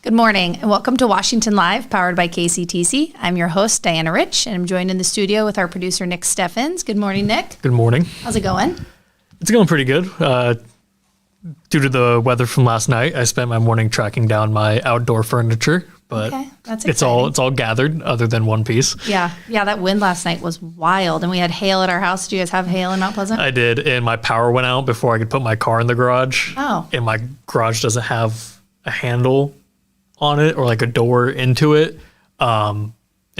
Good morning and welcome to Washington Live, powered by KCTC. I'm your host, Diana Rich, and I'm joined in the studio with our producer, Nick Steffens. Good morning, Nick. Good morning. How's it going? It's going pretty good. Due to the weather from last night, I spent my morning tracking down my outdoor furniture, but Okay, that's exciting. it's all gathered other than one piece. Yeah, that wind last night was wild, and we had hail at our house. Did you guys have hail in Mount Pleasant? I did, and my power went out before I could put my car in the garage. Oh. And my garage doesn't have a handle on it or like a door into it. And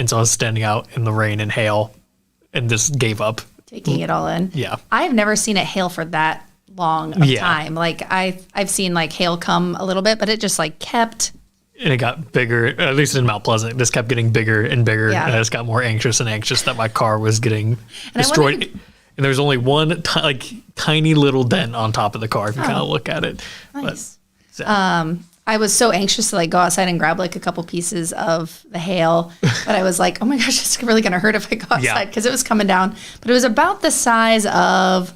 so I was standing out in the rain and hail and just gave up. Taking it all in. Yeah. I've never seen it hail for that long of time. Like I've seen like hail come a little bit, but it just like kept. And it got bigger, at least in Mount Pleasant. It just kept getting bigger and bigger. Yeah. And I just got more anxious and anxious that my car was getting destroyed. And there's only one tiny little dent on top of the car if you kind of look at it. Nice. I was so anxious to like go outside and grab like a couple pieces of the hail, but I was like, oh my gosh, it's really going to hurt if I go outside because it was coming down. But it was about the size of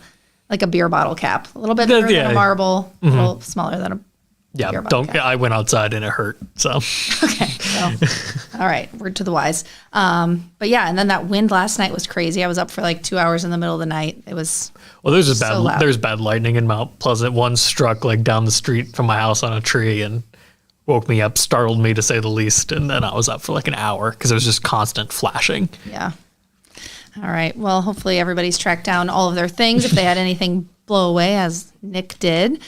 like a beer bottle cap, a little bit bigger than a marble, a little smaller than a beer bottle cap. I went outside and it hurt. So okay, so all right, word to the wise. But yeah, and then that wind last night was crazy. I was up for like 2 hours in the middle of the night. It was there's bad lightning in Mount Pleasant. One struck like down the street from my house on a tree and woke me up, startled me to say the least. And then I was up for like an hour because it was just constant flashing. Yeah. All right. Well, hopefully everybody's tracked down all of their things if they had anything blow away, as Nick did.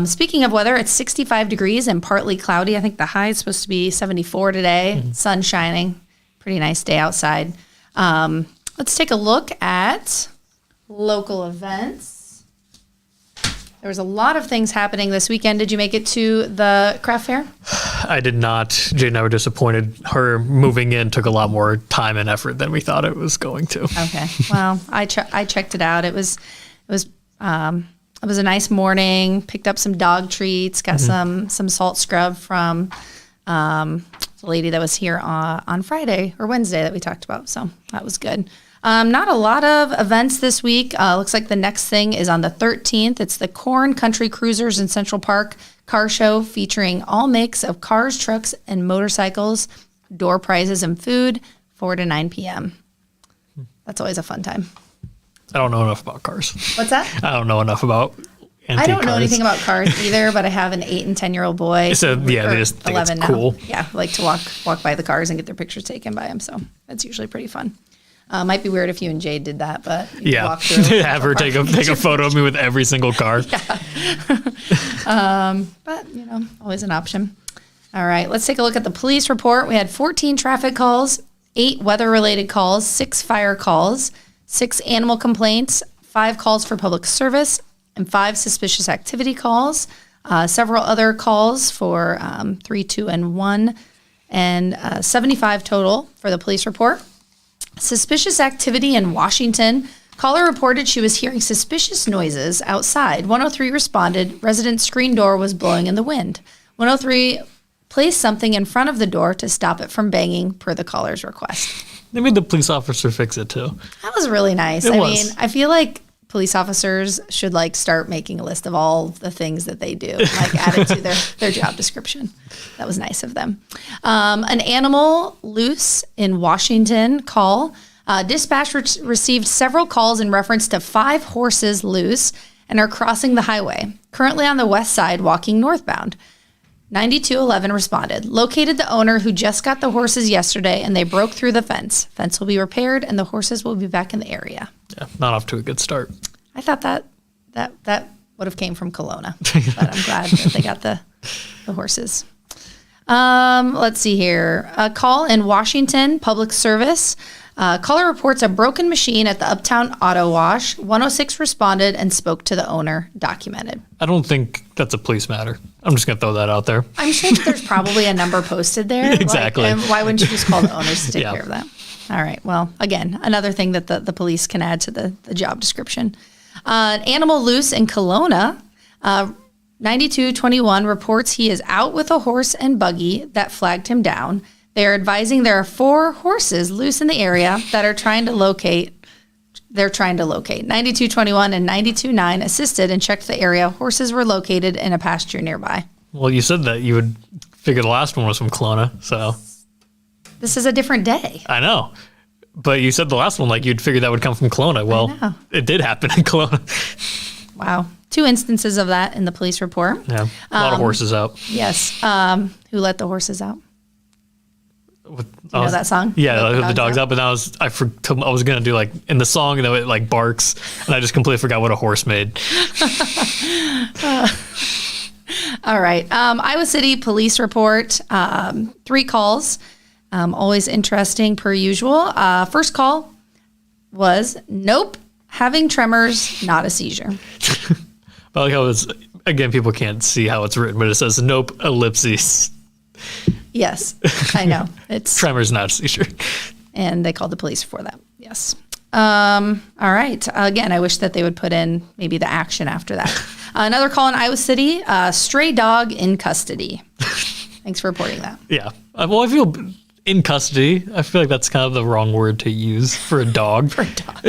Speaking of weather, it's 65 degrees and partly cloudy. I think the high is supposed to be 74 today. Sun shining. Pretty nice day outside. Let's take a look at local events. There was a lot of things happening this weekend. Did you make it to the craft fair? I did not. Jade and I were disappointed. Her moving in took a lot more time and effort than we thought it was going to. Okay. Well, I checked it out. It was a nice morning. Picked up some dog treats. Got some salt scrub from the lady that was here on Friday or Wednesday that we talked about. So that was good. Not a lot of events this week. Looks like the next thing is on the 13th. It's the Corn Country Cruisers in Central Park car show featuring all makes of cars, trucks, and motorcycles, door prizes and food, 4 to 9 p.m. That's always a fun time. I don't know enough about cars. What's that? I don't know enough about antique I don't know cars. anything about cars either, but I have an 8 and 10-year-old boy. So yeah, they just think 11 it's cool. Now. Yeah, like to walk by the cars and get their pictures taken by them. So that's usually pretty fun. Might be weird if you and Jade did that, but walk through have her take a photo of me with every single car. But always an option. All right, let's take a look at the police report. We had 14 traffic calls, 8 weather-related calls, 6 fire calls, 6 animal complaints, 5 calls for public service, and 5 suspicious activity calls. Several other calls for 3, 2, and 1, and 75 total for the police report. Suspicious activity in Washington. Caller reported she was hearing suspicious noises outside. 103 responded. Resident's screen door was blowing in the wind. 103 placed something in front of the door to stop it from banging per the caller's request. They made the police officer fix it too. That was really nice. I mean, I feel like police officers should like start making a list of all the things that they do, like add it to their job description. That was nice of them. An animal loose in Washington call. Dispatch received several calls in reference to 5 horses loose and are crossing the highway, currently on the west side walking northbound. 9211 responded, located the owner who just got the horses yesterday and they broke through the fence. Fence will be repaired and the horses will be back in the area. Yeah, not off to a good start. I thought that would have came from Kelowna, but I'm glad that they got the horses. Let's see here. A call in Washington, public service. Caller reports a broken machine at the Uptown Auto Wash. 106 responded and spoke to the owner, documented. I don't think that's a police matter. I'm just going to throw that out there. I'm sure that there's probably a number posted there. Exactly. And why wouldn't you just call the owners to take care of that? All right. Well, again, another thing that the police can add to the job description. An animal loose in Kelowna. 9221 reports he is out with a horse and buggy that flagged him down. They are advising there are 4 horses loose in the area that are trying to locate. They're trying to locate. 9221 and 929 assisted and checked the area. Horses were located in a pasture nearby. Well, you said that you would Figured the last one was from Kelowna, so. This is a different day. I know. But you said the last one like you'd figure that would come from Kelowna. Well, it did happen in Kelowna. Wow. 2 instances of that in the police report. Yeah, a lot of horses out. Yes. Who let the horses out? You know that song? Yeah, the dog's out. But now I was gonna do like in the song, and it like barks, and I just completely forgot what a horse made. All right. Iowa City police report. 3 calls. Always interesting per usual. First call was nope, having tremors, not a seizure. I like how it's, again, people can't see how it's written, but it says nope, ellipses. Yes, I know. It's tremors, not a seizure. And they called the police for that. Yes. All right. Again, I wish that they would put in maybe the action after that. Another call in Iowa City, stray dog in custody. Thanks for reporting that. Yeah. Well, I feel in custody. I feel like that's kind of the wrong word to use for a dog. For a dog.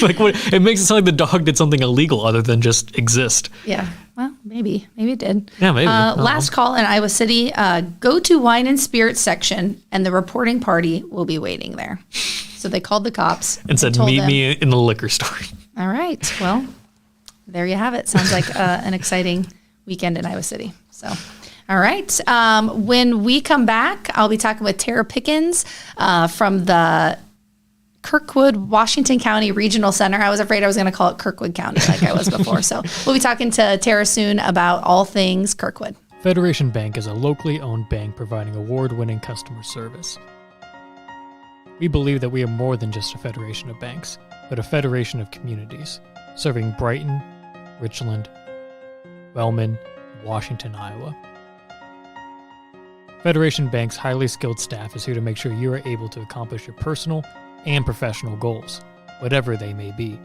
Like it makes it sound like the dog did something illegal other than just exist. Yeah. Well, maybe it did. Yeah, maybe. Last call in Iowa City, go to wine and spirits section and the reporting party will be waiting there. So they called the cops and said, meet me in the liquor store. All right. Well, there you have it. Sounds like an exciting weekend in Iowa City. So, all right. When we come back, I'll be talking with Tera Pickens from the Kirkwood, Washington County Regional Center. I was afraid I was going to call it Kirkwood County like I was before. So we'll be talking to Tera soon about all things Kirkwood. Federation Bank is a locally owned bank providing award-winning customer service. We believe that we are more than just a federation of banks, but a federation of communities, serving Brighton, Richland, Wellman, and Washington, Iowa. Federation Bank's highly skilled staff is here to make sure you are able to accomplish your personal and professional goals, whatever they may be.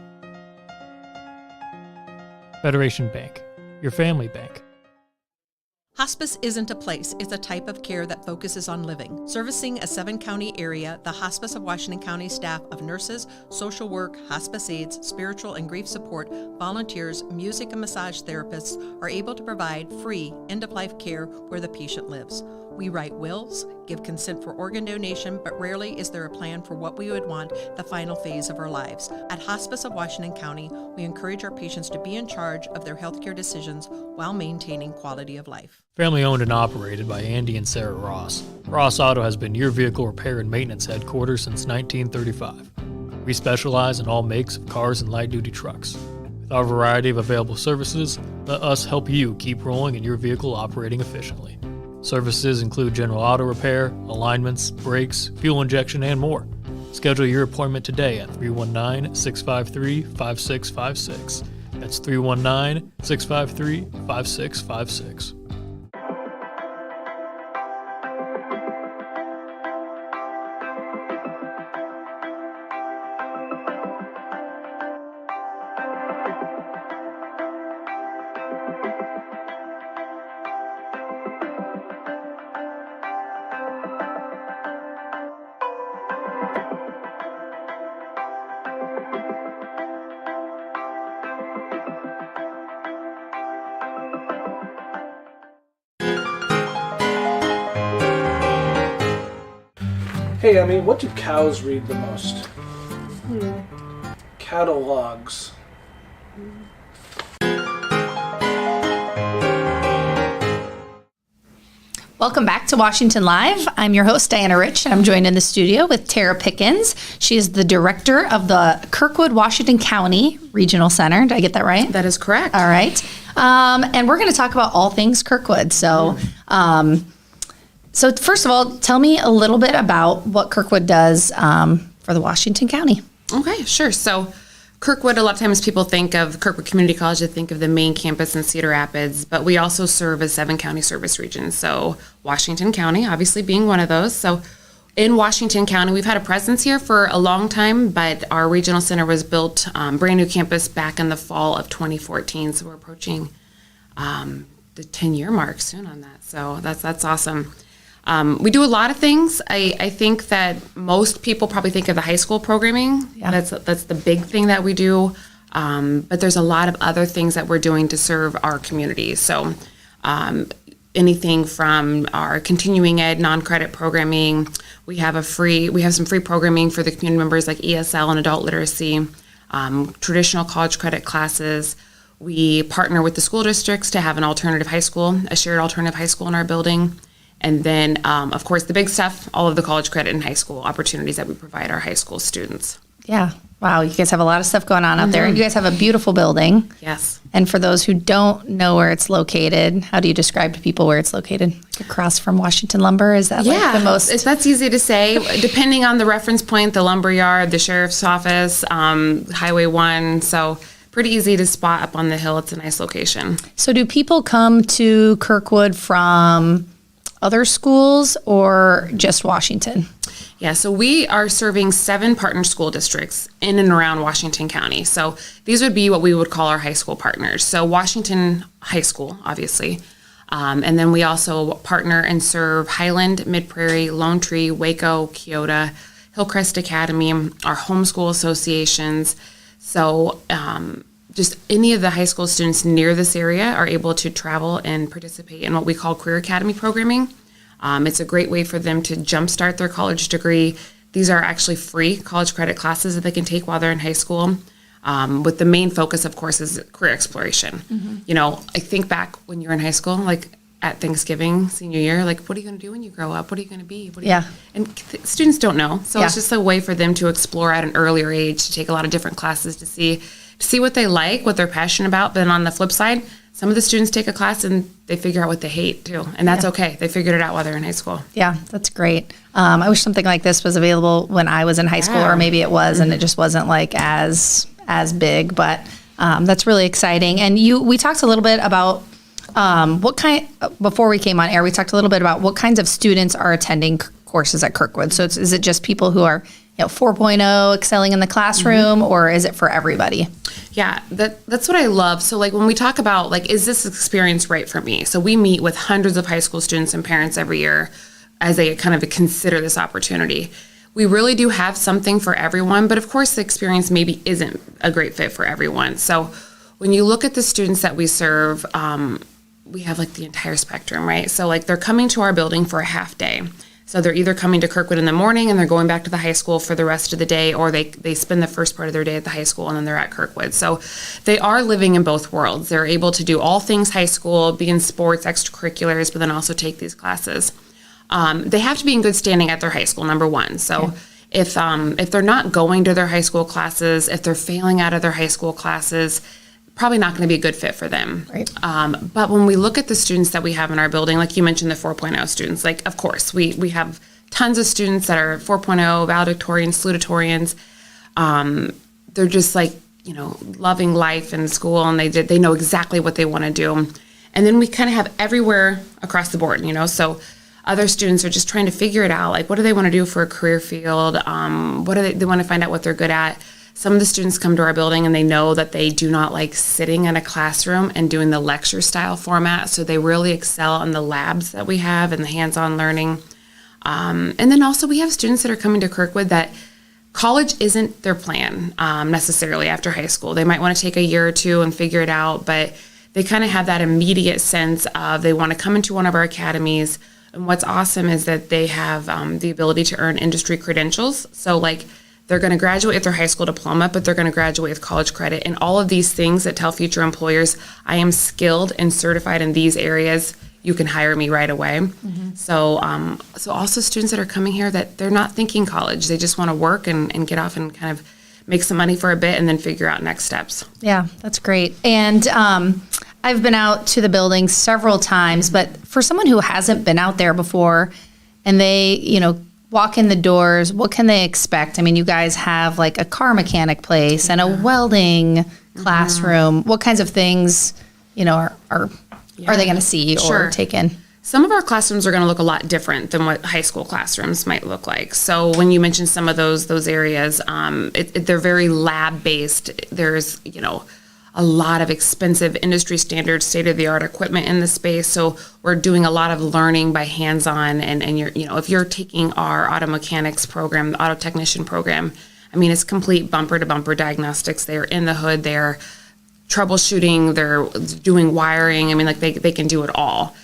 Federation Bank, your family bank. Hospice isn't a place, it's a type of care that focuses on living. Servicing a 7-county area, the Hospice of Washington County staff of nurses, social work, hospice aides, spiritual and grief support, volunteers, music and massage therapists are able to provide free end-of-life care where the patient lives. We write wills, give consent for organ donation, but rarely is there a plan for what we would want the final phase of our lives. At Hospice of Washington County, we encourage our patients to be in charge of their healthcare decisions while maintaining quality of life. Family owned and operated by Andy and Sarah Ross. Ross Auto has been your vehicle repair and maintenance headquarters since 1935. We specialize in all makes of cars and light-duty trucks. With our variety of available services, let us help you keep rolling and your vehicle operating efficiently. Services include general auto repair, alignments, brakes, fuel injection, and more. Schedule your appointment today at 319-653-5656. That's 319-653-5656. Hey, I mean, what do cows read the most? Catalogs. Welcome back to Washington Live. I'm your host, Diana Rich, and I'm joined in the studio with Tera Pickens. She is the director of the Kirkwood, Washington County Regional Center. Did I get that right? That is correct. All right. And we're going to talk about all things Kirkwood. So, so first of all, tell me a little bit about what Kirkwood does for the Washington County. Okay, sure. So Kirkwood, a lot of times people think of Kirkwood Community College, they think of the main campus in Cedar Rapids, but we also serve a 7-county service region. So Washington County, obviously being one of those. So in Washington County, we've had a presence here for a long time, but our regional center was built, brand new campus back in the fall of 2014. So we're approaching the 10-year mark soon on that. So that's awesome. We do a lot of things. I think that most people probably think of the high school programming. Yeah. That's the big thing that we do. But there's a lot of other things that we're doing to serve our community. So anything from our continuing ed non-credit programming. We have some free programming for the community members like ESL and adult literacy, traditional college credit classes. We partner with the school districts to have a shared alternative high school in our building. And then, of course, the big stuff, all of the college credit and high school opportunities that we provide our high school students. Yeah. Wow. You guys have a lot of stuff going on out there. And you guys have a beautiful building. Yes. And for those who don't know where it's located, how do you describe to people where it's located? Like across from Washington Lumber? Is that like the most? That's easy to say. Depending on the reference point, the lumber yard, the sheriff's office, Highway 1. So pretty easy to spot up on the hill. It's a nice location. So do people come to Kirkwood from other schools or just Washington? Yeah, so we are serving 7 partner school districts in and around Washington County. So these would be what we would call our high school partners. So Washington High School, obviously. And then we also partner and serve Highland, Mid-Prairie, Lone Tree, Waco, Keota, Hillcrest Academy, our homeschool associations. So just any of the high school students near this area are able to travel and participate in what we call Career Academy programming. It's a great way for them to jumpstart their college degree. These are actually free college credit classes that they can take while they're in high school. With the main focus, of course, is career exploration. You know, I think back when you were in high school, like at Thanksgiving, senior year, like, what are you going to do when you grow up? What are you going to be? And students don't know. So it's just a way for them to explore at an earlier age, to take a lot of different classes to see what they like, what they're passionate about. But then on the flip side, some of the students take a class and they figure out what they hate too. And that's okay. They figured it out while they're in high school. Yeah, that's great. I wish something like this was available when I was in high school, or maybe it was, and it just wasn't like as big, but that's really exciting. And we talked a little bit about before we came on air, we talked a little bit about what kinds of students are attending courses at Kirkwood. So is it just people who are 4.0 excelling in the classroom, or is it for everybody? Yeah, that's what I love. So like when we talk about like, is this experience right for me? So we meet with hundreds of high school students and parents every year as they kind of consider this opportunity. We really do have something for everyone, but of course the experience maybe isn't a great fit for everyone. So when you look at the students that we serve, we have like the entire spectrum, right? So like they're coming to our building for a half day. So they're either coming to Kirkwood in the morning and they're going back to the high school for the rest of the day, or they spend the first part of their day at the high school and then they're at Kirkwood. So they are living in both worlds. They're able to do all things high school, be in sports, extracurriculars, but then also take these classes. They have to be in good standing at their high school, number one. So if they're not going to their high school classes, if they're failing out of their high school classes, probably not going to be a good fit for them. Right. But when we look at the students that we have in our building, like you mentioned, the 4.0 students, like, of course, we have tons of students that are 4.0, valedictorians, salutatorians. They're just like, loving life and school, and they know exactly what they want to do. And then we kind of have everywhere across the board, so other students are just trying to figure it out. Like, what do they want to do for a career field? What do they want to find out what they're good at? Some of the students come to our building and they know that they do not like sitting in a classroom and doing the lecture style format. So they really excel on the labs that we have and the hands-on learning. And then also we have students that are coming to Kirkwood that college isn't their plan necessarily after high school. They might want to take a year or two and figure it out, but they kind of have that immediate sense of they want to come into one of our academies. And what's awesome is that they have the ability to earn industry credentials. So like, they're going to graduate with their high school diploma, but they're going to graduate with college credit. And all of these things that tell future employers, I am skilled and certified in these areas. You can hire me right away. Mm-hmm. So also students that are coming here that they're not thinking college. They just want to work and get off and kind of make some money for a bit and then figure out next steps. Yeah, that's great. And I've been out to the building several times, but for someone who hasn't been out there before and they, walk in the doors, what can they expect? I mean, you guys have like a car mechanic place and a welding classroom. What kinds of things, are they going to see or take in? Some of our classrooms are going to look a lot different than what high school classrooms might look like. So when you mentioned some of those areas, they're very lab based. There's, a lot of expensive industry standard state-of-the-art equipment in the space. So we're doing a lot of learning by hands-on. And you're, if you're taking our auto mechanics program, the auto technician program, I mean, it's complete bumper-to-bumper diagnostics. They're in the hood. They're troubleshooting. They're doing wiring. I mean, like they can do it all.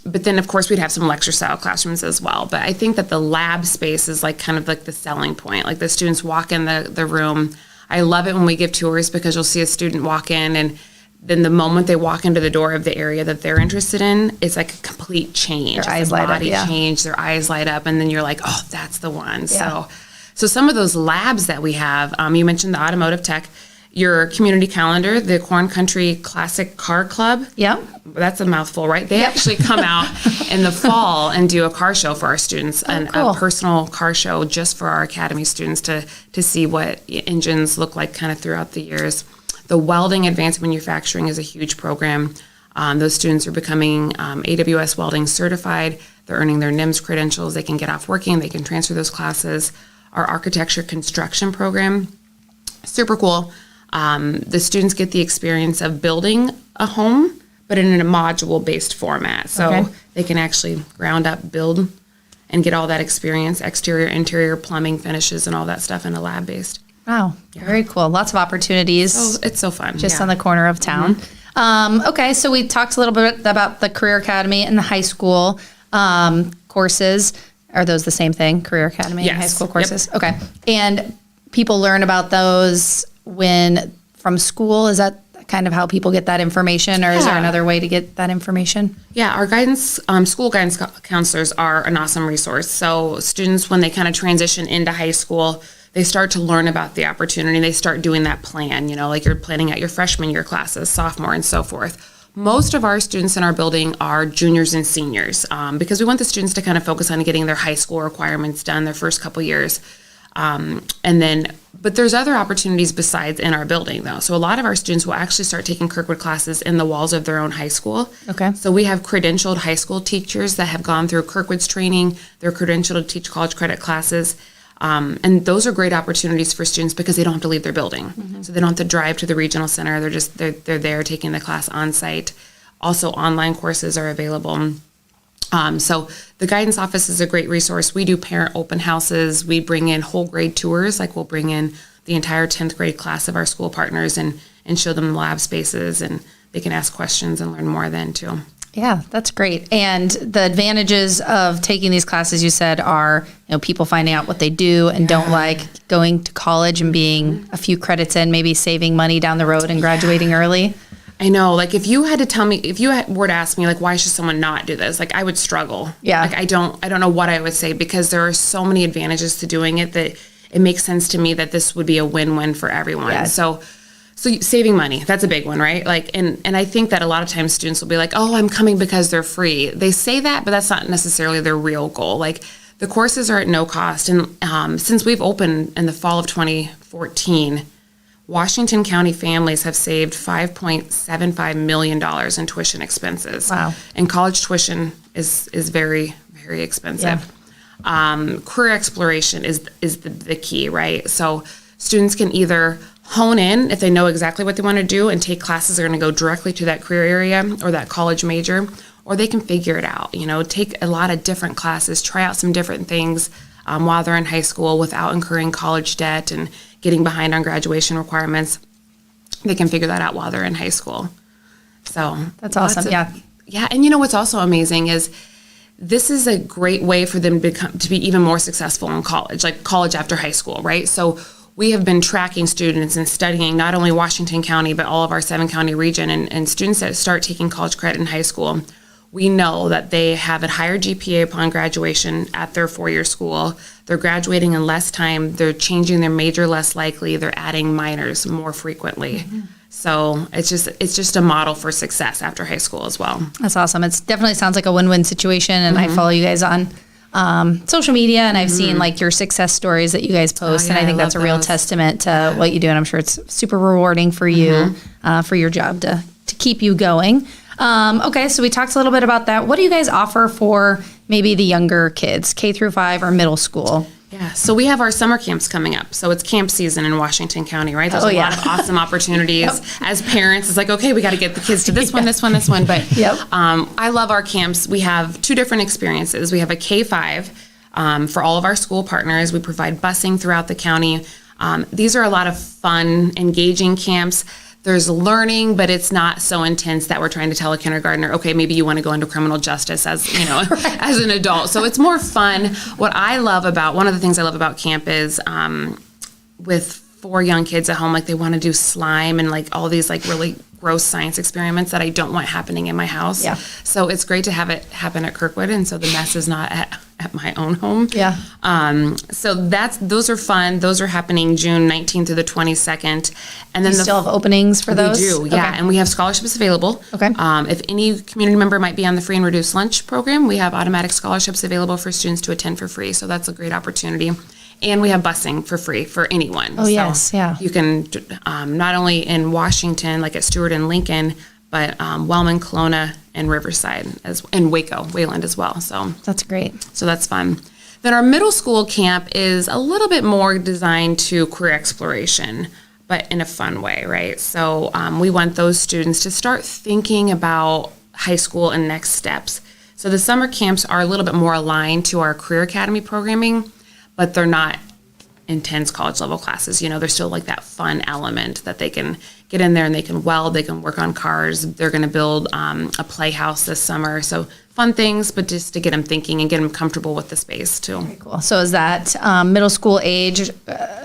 But then, of course, we'd have some lecture style classrooms as well. But I think that the lab space is like kind of like the selling point. Like the students walk in the room. I love it when we give tours because you'll see a student walk in, and then the moment they walk into the door of the area that they're interested in, it's like a complete change. Their eyes light up, body yeah. change, their eyes light up, and then you're like, oh, that's the one. Yeah. So some of those labs that we have, you mentioned the automotive tech, your community calendar, the Corn Country Classic Car Club. Yep. That's a mouthful, right? They actually come out in the fall and do a car show for our students, cool. a personal car show just for our academy students to see what engines look like kind of throughout the years. The welding advanced manufacturing is a huge program. Those students are becoming AWS welding certified. They're earning their NIMS credentials. They can get off working. They can transfer those classes. Our architecture construction program, super cool. The students get the experience of building a home, but in a module-based format. So they can actually ground up, build, and get all that experience, exterior, interior, plumbing, finishes, and all that stuff in a lab-based. Wow. Very cool. Lots of opportunities. Oh, it's so fun. Just yeah. on the corner of town. Okay, so we talked a little bit about the Career Academy and the high school courses. Are those the same thing, Career Academy and high Yes. school courses? Yep. Okay. And people learn about those from school? Is that kind of how people get that information, or is there another way to get that information? Yeah, our guidance, school guidance counselors are an awesome resource. So students, when they kind of transition into high school, they start to learn about the opportunity. They start doing that plan, like you're planning out your freshman year classes, sophomore, and so forth. Most of our students in our building are juniors and seniors because we want the students to kind of focus on getting their high school requirements done their first couple years. But there's other opportunities besides in our building, though. So a lot of our students will actually start taking Kirkwood classes in the walls of their own high school. Okay. So we have credentialed high school teachers that have gone through Kirkwood's training. They're credentialed to teach college credit classes. And those are great opportunities for students because they don't have to leave their building. Mm-hmm. So they don't have to drive to the regional center. They're there taking the class on site. Also, online courses are available. So the guidance office is a great resource. We do parent open houses. We bring in whole grade tours. Like we'll bring in the entire 10th grade class of our school partners and show them lab spaces, and they can ask questions and learn more then too. Yeah, that's great. And the advantages of taking these classes, you said, are people finding out what they do and don't like, going to college and being a few credits in, maybe saving money down the road and graduating early. I know, like if you had to tell me, if you were to ask me, like, why should someone not do this? Like I would struggle. Yeah. Like I don't know what I would say because there are so many advantages to doing it that it makes sense to me that this would be a win-win for everyone. Yeah. So saving money, that's a big one, right? Like, and I think that a lot of times students will be like, oh, I'm coming because they're free. They say that, but that's not necessarily their real goal. Like the courses are at no cost. And since we've opened in the fall of 2014, Washington County families have saved $5.75 million in tuition expenses. Wow. And college tuition is very, very expensive. Yeah. Career exploration is the key, right? So students can either hone in if they know exactly what they want to do and take classes that are going to go directly to that career area or that college major, or they can figure it out, take a lot of different classes, try out some different things while they're in high school without incurring college debt and getting behind on graduation requirements. They can figure that out while they're in high school. So that's awesome. Yeah. Yeah. And what's also amazing is this is a great way for them to be even more successful in college, like college after high school, right? So we have been tracking students and studying not only Washington County, but all of our 7-county region and students that start taking college credit in high school. We know that they have a higher GPA upon graduation at their 4-year school. They're graduating in less time. They're changing their major less likely. They're adding minors more frequently. Mm-hmm. So it's just a model for success after high school as well. That's awesome. It definitely sounds like a win-win situation. And I follow you guys on social media, and I've seen like your success stories that you guys post. And I think that's a real testament to what you do. And I'm sure it's super rewarding for you, for your job to keep you going. Okay, so we talked a little bit about that. What do you guys offer for maybe the younger kids, K through 5 or middle school? Yeah, so we have our summer camps coming up. So it's camp season in Washington County, right? There's a lot of awesome opportunities. As parents, it's like, okay, we got to get the kids to this one, this one, this one. But I love our camps. We have 2 different experiences. We have a K-5 for all of our school partners. We provide busing throughout the county. These are a lot of fun, engaging camps. there's learning, but it's not so intense that we're trying to tell a kindergartner, okay, maybe you want to go into criminal justice as, as an adult. So it's more fun. One of the things I love about camp is with 4 young kids at home, like they want to do slime and like all these like really gross science experiments that I don't want happening in my house. Yeah. So it's great to have it happen at Kirkwood, and so the mess is not at my own home. Yeah. So those are fun. Those are happening June 19th through the 22nd. And then You still have openings for those? We do, yeah. Okay. And we have scholarships available. Okay. If any community member might be on the free and reduced lunch program, we have automatic scholarships available for students to attend for free. So that's a great opportunity. And we have busing for free for anyone. Oh, yes, yeah. You can, not only in Washington, like at Stewart and Lincoln, but Wellman, Kelowna, and Riverside, and Waco, Wayland as well. So That's great. that's fun. Then our middle school camp is a little bit more designed to career exploration, but in a fun way, right? So we want those students to start thinking about high school and next steps. So the summer camps are a little bit more aligned to our Career Academy programming, but they're not intense college level classes. There's still like that fun element that they can get in there and they can weld, they can work on cars. They're going to build a playhouse this summer. So fun things, but just to get them thinking and get them comfortable with the space too. Cool. So is that middle school age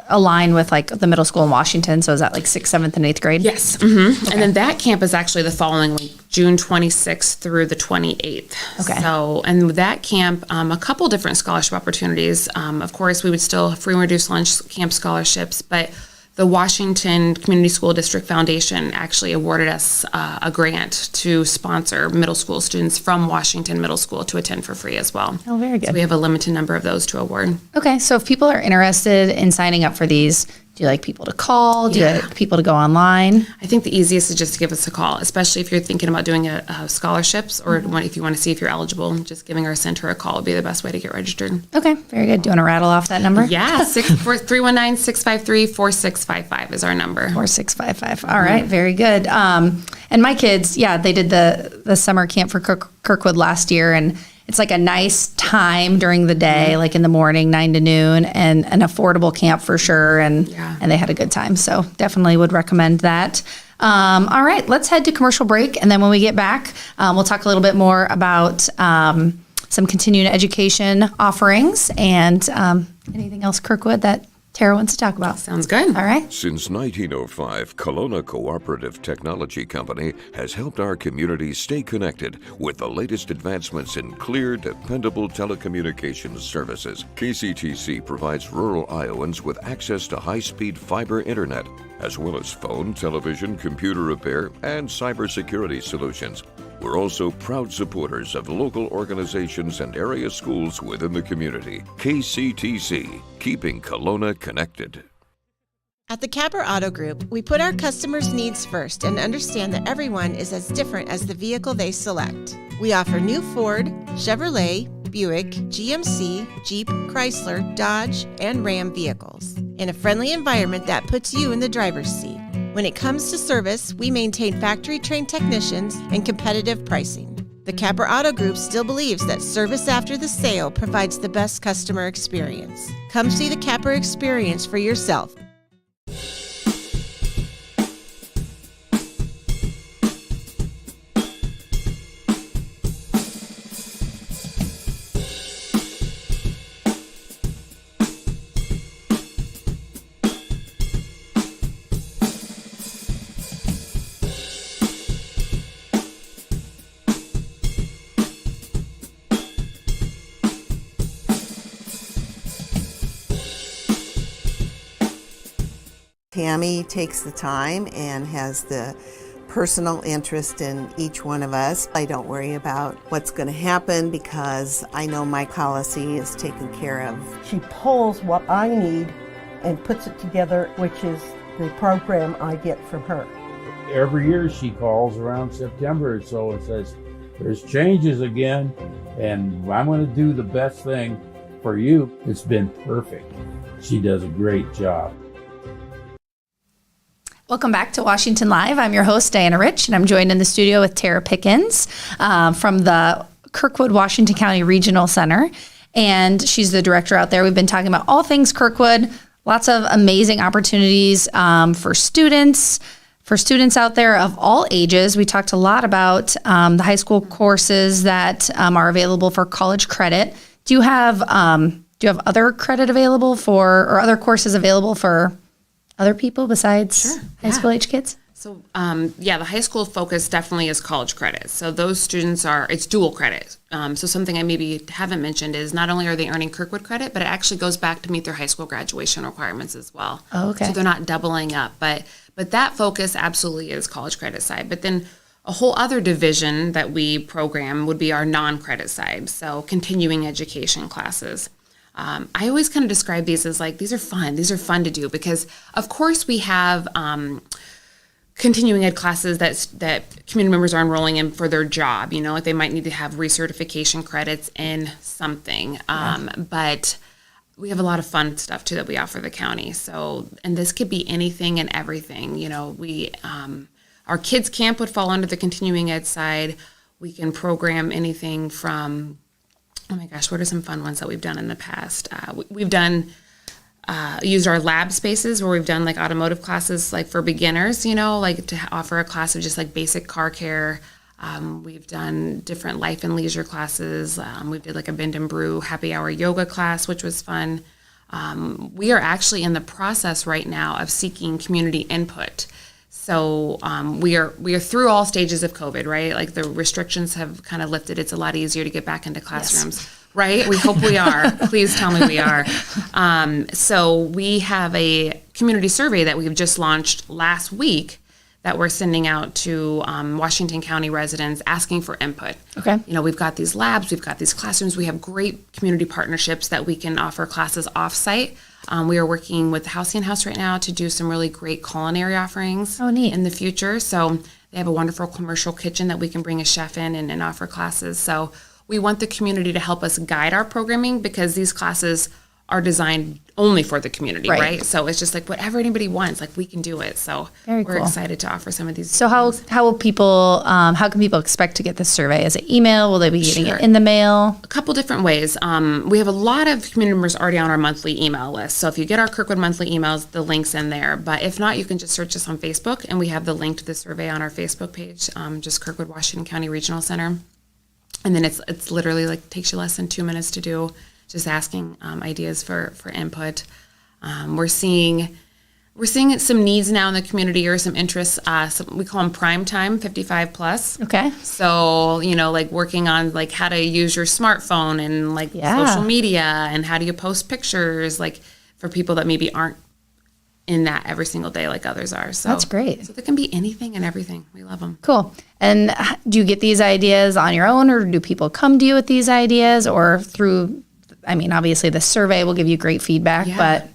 aligned with like the middle school in Washington? So is that like 6th, 7th, and 8th grade? Yes. Mm-hmm. And then that camp is actually the following week, June 26th through the 28th. Okay. So, and with that camp, a couple different scholarship opportunities. Of course, we would still have free and reduced lunch camp scholarships, but the Washington Community School District Foundation actually awarded us a grant to sponsor middle school students from Washington Middle School to attend for free as well. Oh, very good. So we have a limited number of those to award. Okay, so if people are interested in signing up for these, do you like people to call? Do you Yeah. like people to go online? I think the easiest is just to give us a call, especially if you're thinking about doing a scholarships or if you want to see if you're eligible. Just giving our center a call would be the best way to get registered. Okay, very good. Do you want to rattle off that number? Yeah, 319-653-4655 is our number. 4655. All right, very good. And my kids, they did the summer camp for Kirkwood last year, and it's like a nice time during the day, like in the morning, 9 to noon, and an affordable camp for sure. And they had a good time. So definitely would recommend that. All right, let's head to commercial break. And then when we get back, we'll talk a little bit more about some continuing education offerings and anything else Kirkwood that Tara wants to talk about. Sounds good. All right. Since 1905, Kelowna Cooperative Technology Company has helped our community stay connected with the latest advancements in clear, dependable telecommunications services. KCTC provides rural Iowans with access to high-speed fiber internet, as well as phone, television, computer repair, and cybersecurity solutions. We're also proud supporters of local organizations and area schools within the community. KCTC, keeping Kelowna connected. At the Capper Auto Group, we put our customers' needs first and understand that everyone is as different as the vehicle they select. We offer new Ford, Chevrolet, Buick, GMC, Jeep, Chrysler, Dodge, and Ram vehicles in a friendly environment that puts you in the driver's seat. When it comes to service, we maintain factory-trained technicians and competitive pricing. The Capper Auto Group still believes that service after the sale provides the best customer experience. Come see the Capper experience for yourself. Tammy takes the time and has the personal interest in each one of us. I don't worry about what's going to happen because I know my policy is taken care of. She pulls what I need and puts it together, which is the program I get from her. Every year she calls around September or so and says, there's changes again, and I'm going to do the best thing for you. It's been perfect. She does a great job. Welcome back to Washington Live. I'm your host, Diana Rich, and I'm joined in the studio with Tera Pickens from the Kirkwood, Washington County Regional Center. And she's the director out there. We've been talking about all things Kirkwood, lots of amazing opportunities for students, For students out there of all ages, we talked a lot about the high school courses that are available for college credit. Do you have other credit available or other courses available for other people besides high school age kids? So, the high school focus definitely is college credit. So those students it's dual credit. So something I maybe haven't mentioned is not only are they earning Kirkwood credit, but it actually goes back to meet their high school graduation requirements as well. Oh, okay. So they're not doubling up, but that focus absolutely is college credit side. But then a whole other division that we program would be our non-credit side. So continuing education classes. I always kind of describe these as like, these are fun. These are fun to do because of course we have, continuing ed classes that community members are enrolling in for their job, like they might need to have recertification credits in something. But we have a lot of fun stuff too that we offer the county. So, and this could be anything and everything. We, our kids camp would fall under the continuing ed side. We can program anything from, oh my gosh, what are some fun ones that we've done in the past? We've done, used our lab spaces where we've done like automotive classes, like for beginners, like to offer a class of just like basic car care. We've done different life and leisure classes. We did like a bend and brew happy hour yoga class, which was fun. We are actually in the process right now of seeking community input. So we are through all stages of COVID, right? Like the restrictions have kind of lifted. It's a lot easier to get back into classrooms. Yes. Right? We hope we are. Please tell me we are. So we have a community survey that we've just launched last week that we're sending out to Washington County residents asking for input. Okay. We've got these labs, we've got these classrooms, we have great community partnerships that we can offer classes off-site. We are working with the Halcyon House right now to do some really great culinary offerings in the future. So they have a wonderful commercial kitchen that we can bring a chef in and offer classes. So we want the community to help us guide our programming because these classes are designed only for the community, right? So it's just like whatever anybody wants, like we can do it. So we're excited to offer some of these. So how can people expect to get this survey? Is it email? Will they be getting it in the mail? A couple different ways. We have a lot of community members already on our monthly email list. So if you get our Kirkwood monthly emails, the link's in there. But if not, you can just search us on Facebook and we have the link to the survey on our Facebook page, just Kirkwood Washington County Regional Center. And then it's literally like takes you less than 2 minutes to do, just asking ideas for input. We're seeing some needs now in the community or some interests. We call them prime time, 55 plus. Okay. So, like working on like how to use your smartphone and like social media and how do you post pictures, like for people that maybe aren't in that every single day like others are. So that's great. So there can be anything and everything. We love them. Cool. And do you get these ideas on your own or do people come to you with these ideas or through, obviously the survey will give you great feedback, but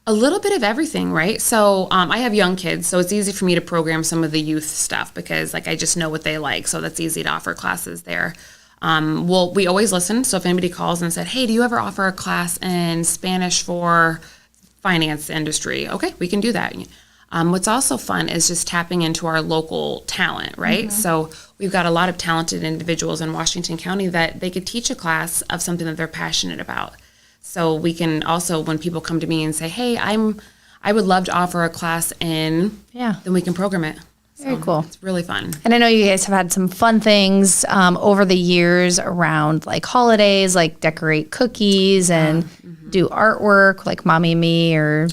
a little bit of everything, right? So I have young kids, so it's easy for me to program some of the youth stuff because like I just know what they like. So that's easy to offer classes there. We always listen. So if anybody calls and said, hey, do you ever offer a class in Spanish for finance industry? Okay, we can do that. What's also fun is just tapping into our local talent, right? Mm-hmm. So we've got a lot of talented individuals in Washington County that they could teach a class of something that they're passionate about. So we can also, when people come to me and say, hey, I would love to offer a class in, then we can program it. Very cool. It's really fun. And I know you guys have had some fun things over the years around like holidays, like decorate cookies and do artwork like Mommy and Me or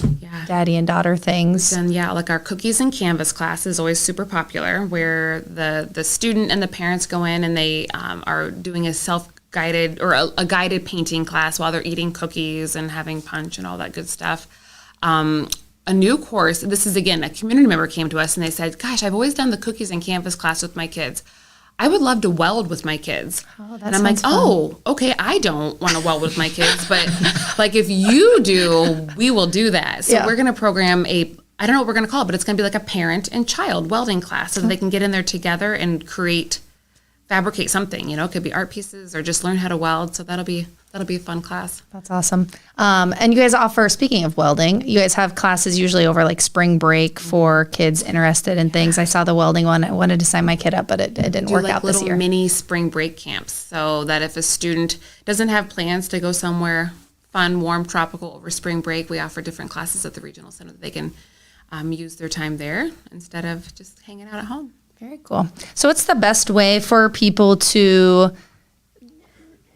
Daddy and Daughter things. And like our cookies and canvas class is always super popular where the student and the parents go in and they are doing a self-guided or a guided painting class while they're eating cookies and having punch and all that good stuff. A new course, this is again, a community member came to us and they said, gosh, I've always done the cookies and canvas class with my kids. I would love to weld with my kids. Oh, and I'm like, fun. Okay, I don't want to weld with my kids, but like if you do, we will do that. So we're going to program I don't know what we're going to call it, but it's going to be like a parent and child welding class so that they can get in there together and fabricate something, it could be art pieces or just learn how to weld. So that'll be a fun class. That's awesome. And you guys offer, speaking of welding, you guys have classes usually over like spring break for kids interested in things. I saw the welding one. I wanted to sign my kid up, but it didn't work out this year. Mini spring break camps so that if a student doesn't have plans to go somewhere fun, warm, tropical over spring break, we offer different classes at the regional center that they can use their time there instead of just hanging out at home. Very cool. So what's the best way for people to,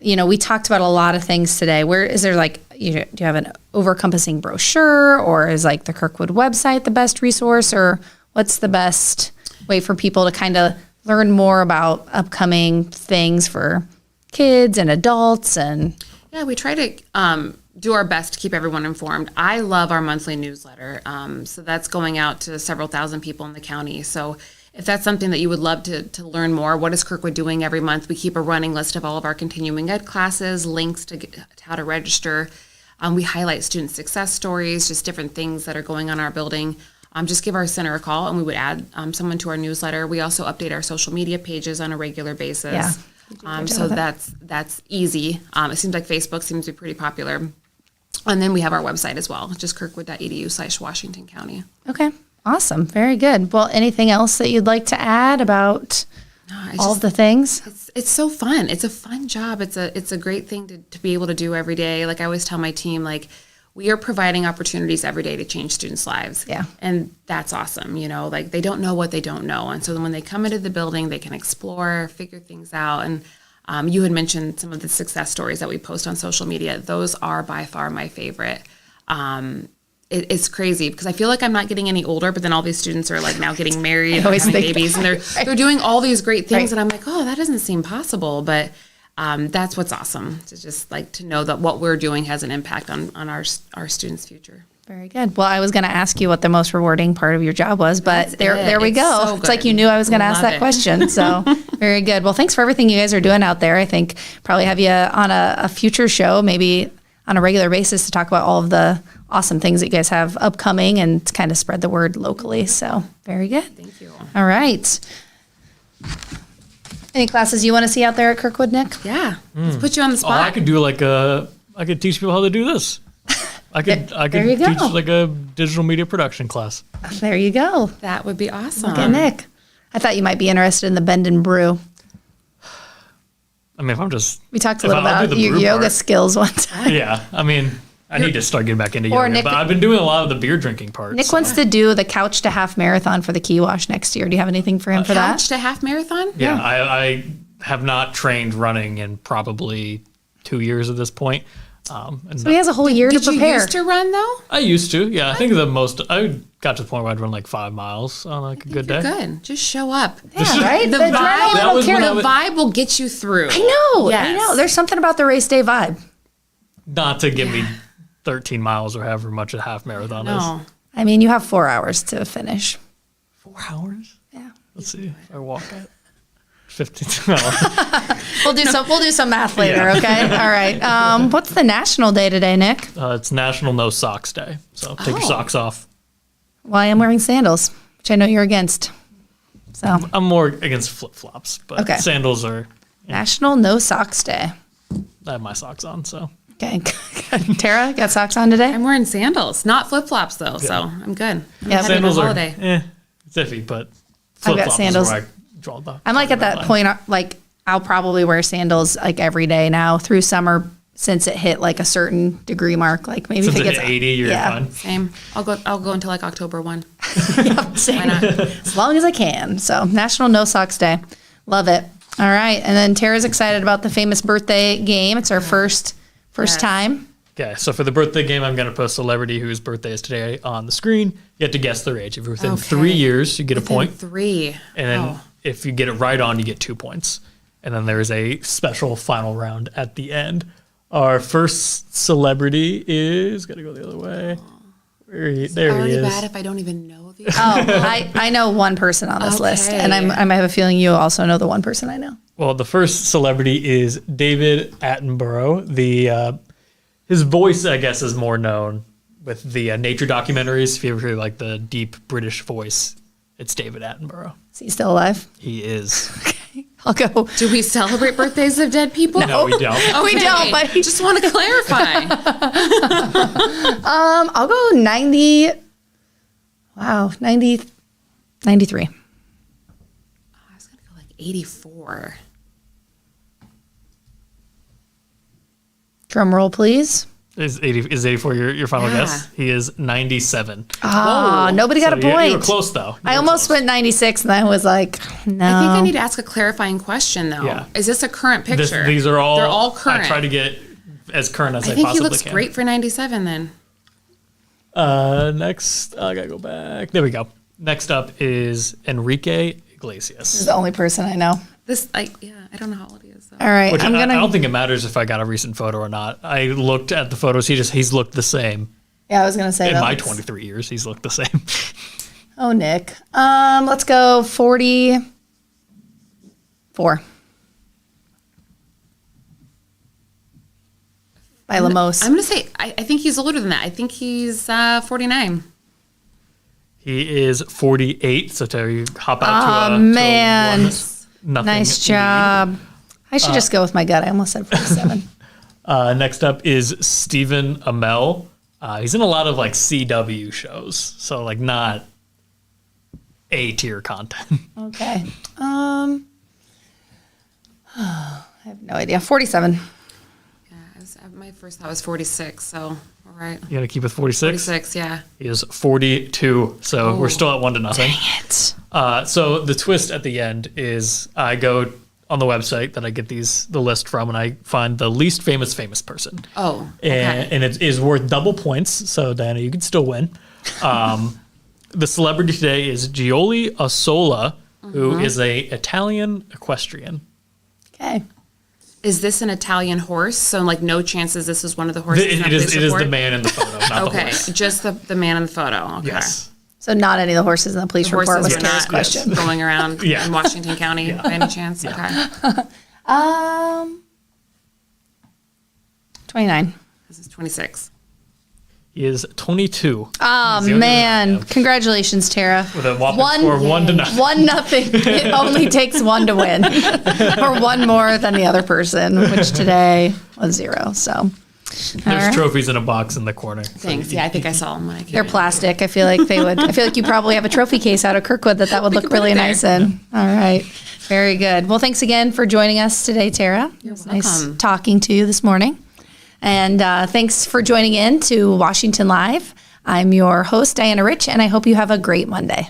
we talked about a lot of things today. Where is there do you have an over-encompassing brochure, or is the Kirkwood website the best resource, or what's the best way for people to kind of learn more about upcoming things for kids and adults? And yeah, we try to do our best to keep everyone informed. I love our monthly newsletter. So that's going out to several thousand people in the county. So if that's something that you would love to learn more, what is Kirkwood doing every month? We keep a running list of all of our continuing ed classes, links to how to register. We highlight student success stories, just different things that are going on in our building. Just give our center a call and we would add someone to our newsletter. We also update our social media pages on a regular basis. Yeah. So that's easy. It seems like Facebook seems to be pretty popular. And then we have our website as well, just kirkwood.edu/Washington County. Okay. Awesome. Very good. Well, anything else that you'd like to add about all of the things? It's so fun. It's a fun job. It's a great thing to be able to do every day. Like I always tell my team, we are providing opportunities every day to change students' lives. Yeah. And that's awesome. They don't know what they don't know. And so then when they come into the building, they can explore, figure things out. And you had mentioned some of the success stories that we post on social media. Those are by far my favorite. It's crazy because I feel like I'm not getting any older, but then all these students are now getting married and having babies, and they're doing all these great things. And I'm like, oh, that doesn't seem possible. But that's what's awesome, to just to know that what we're doing has an impact on our students' future. Very good. Well, I was going to ask you what the most rewarding part of your job was, but there we go. So it's like you knew I was going to ask that question. So very good. Well, thanks for everything you guys are doing out there. I think probably have you on a future show, maybe on a regular basis, to talk about all of the awesome things that you guys have upcoming and to kind of spread the word locally. So very good. Thank you. All right. Any classes you want to see out there at Kirkwood, Nick? Yeah. Let's put you on the spot. I could do I could teach people how to do this. I could teach a digital media production class. There you go. That would be awesome. Look at Nick. I thought you might be interested in the bend and brew. I mean, if I'm just... We talked a little about your yoga skills one time. Yeah. I mean, I need to start getting back into yoga, but I've been doing a lot of the beer drinking part. Nick wants to do the couch to half marathon for the Key Wash next year. Do you have anything for him for that? Couch to half marathon? Yeah. I have not trained running in probably 2 years at this point. So he has a whole year to prepare. Did you used to run, though? I used to, yeah. I think I got to the point where I'd run 5 miles on a good day. Good. Just show up. Yeah, right? The vibe will get you through. I know. Yes. I know. There's something about the race day vibe. Not to give me 13 miles or however much a half marathon is. I mean, you have 4 hours to finish. 4 hours? Yeah. Let's see if I walk it. 15 hours. We'll do some math later, okay? All right. What's the national day today, Nick? It's National No Socks Day. So take your socks off. Well, I am wearing sandals, which I know you're against. So I'm more against flip-flops, but sandals are... National No Socks Day. I have my socks on, so... Okay. Tara, got socks on today? I'm wearing sandals, not flip-flops, though, so I'm good. Yeah, sandals are it's iffy, but flip-flops is where I draw the... I'm at that point, I'll probably wear sandals every day now through summer since it hit a certain degree mark. Maybe since if it gets 80, you're fine. Same. I'll go until October 1. Yep, same. Why not? As long as I can. So National No Socks Day. Love it. All right. And then Tara's excited about the famous birthday game. It's our first time. Okay, so for the birthday game, I'm going to put a celebrity whose birthday is today on the screen. You have to guess their age. If you're within 3 years, you get a point. 3. And then if you get it right on, you get 2 points. And then there's a special final round at the end. Our first celebrity is... Got to go the other way. There he is. Already bad if I don't even know these. I know one person on this list. And I might have a feeling you also know the one person I know. Well, the first celebrity is David Attenborough. His voice, I guess, is more known with the nature documentaries. If you ever hear the deep British voice, it's David Attenborough. Is he still alive? He is. Okay, I'll go. Do we celebrate birthdays of dead people? No, we don't. Okay. We don't, but just want to clarify. I'll go 90. Wow, 90, 93. I was going to go 84. Drum roll, please. Is 84 your final guess? He is 97. Nobody got a point. You were close, though. I almost went 96, and I was like, no. I think I need to ask a clarifying question, though. Yeah. Is this a current picture? These are all. They're all current. I try to get as current as I think possibly he looks can. great for 97 then. Next, I gotta go back. There we go. Next up is Enrique Iglesias. This is the only person I know. I don't know how old he is. Though. All right, I don't think it matters if I got a recent photo or not. I looked at the photos. He's looked the same. Yeah, I was gonna say in that my 23 years, he's looked the same. Oh, Nick. Let's go 44. By Lemos. I'm gonna say I think he's older than that. I think he's 49. He is 48. So Terry, hop out to a man. nothing Nice job. lead. I should just go with my gut. I almost said 47. Next up is Stephen Amell. He's in a lot of like CW shows, so like not A-tier content. Okay. I have no idea. 47. My first thought was 46, so all right. You gotta keep with 46? 46, yeah. He is 42, so we're still at 1-0. Dang it. So the twist at the end is I go on the website that I get the list from, and I find the least famous person. Oh, okay. And it is worth double points, so Diana, you can still win. The celebrity today is Gioli Assola, who is a Italian equestrian. Okay. Is this an Italian horse? So, like, no chances this is one of the horses? It is the man in the photo, not the okay, horse. just the man in the photo. Okay. Yes. So not any of the horses in the police report was Tara's question. Going around in Washington County by any chance? Yeah. Okay. 29. This is 26. He is 22. Oh, man. Congratulations, Tara. With a whopping score of 1-0. 1-0. It only takes one to win. Or one more than the other person, which today was 0. So There's trophies in a box in the corner. Thanks. Yeah, I think I saw them. When I came they're in. plastic. I feel like they would. I feel like you probably have a trophy case out of Kirkwood that would look really nice in. All right. Very good. Well, thanks again for joining us today, Tara. You're It was nice welcome. talking to you this morning. And thanks for joining in to Washington Live. I'm your host, Diana Rich, and I hope you have a great Monday.